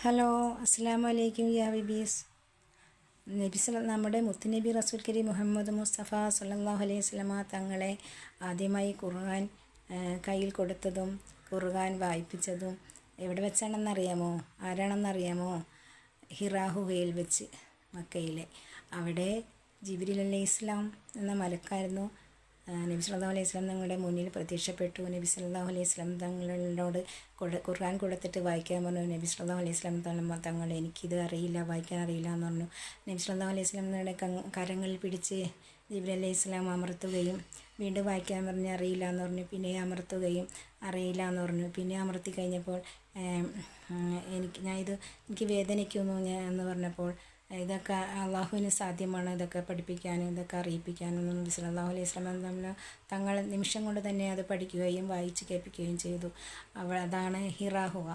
Hello, അസ്സലാമു അലൈക്കും യാ ബീബീസ്. നമ്മുടെ മുത്തുനബി റസൂൽ കരീം മുഹമ്മദ് മുസ്തഫ സല്ലല്ലാഹു അലൈഹി വസല്ലമ തങ്ങളെ ആദ്യമായി ഖുർആൻ കയ്യിൽ കൊടുത്തതും ഖുർആൻ വായിപ്പിച്ചതും എവിടെ വെച്ചാണെന്നറിയാമോ? ആരാണെന്നറിയാമോ? ഹിറാ ഗുഹയിൽ വെച്ച്, മക്കയിലെ. അവിടെ ജിബ്രീൽ അലൈഹിസ്സലാം എന്ന മലക്കായിരുന്നു നബി സല്ലല്ലാഹു അലൈഹി വസല്ലം തങ്ങളുടെ മുന്നിൽ പ്രത്യക്ഷപ്പെട്ടു. നബി സല്ലല്ലാഹു അലൈഹി വസല്ലം തങ്ങളോട് ഖുർആൻ കൊടുത്തിട്ട് വായിക്കാൻ പറഞ്ഞു. നബി സല്ലല്ലാഹു അലൈഹി വസല്ലം തങ്ങൾ എനിക്കിത് അറിയില്ല, വായിക്കാൻ അറിയില്ല എന്ന് പറഞ്ഞു. നബി സല്ലല്ലാഹു അലൈഹി വസല്ലം തങ്ങളുടെ കരങ്ങളിൽ പിടിച്ച് ജിബ്രീൽ അലൈഹിസ്സലാം അമർത്തുകയും വീണ്ടും വായിക്കാൻ പറഞ്ഞ് അറിയില്ല എന്ന് പറഞ്ഞു. പിന്നെ അമർത്തുകയും അറിയില്ല എന്ന് പറഞ്ഞു. പിന്നെ അമർത്തി കഴിഞ്ഞപ്പോൾ എനിക്ക് വേദനിക്കുന്നു എന്ന് പറഞ്ഞപ്പോൾ ഇതൊക്കെ അള്ളാഹുവിന് സാധ്യമാണ്, ഇതൊക്കെ പഠിപ്പിക്കാനും ഇതൊക്കെ അറിയിപ്പിക്കാനും നബി സല്ലല്ലാഹു അലൈഹി വസല്ലം തങ്ങൾ നിമിഷം കൊണ്ട് തന്നെ അത് പഠിക്കുകയും വായിച്ച് കേൾപ്പിക്കുകയും ചെയ്തു. അതാണ് ഹിറാ ഗുഹ.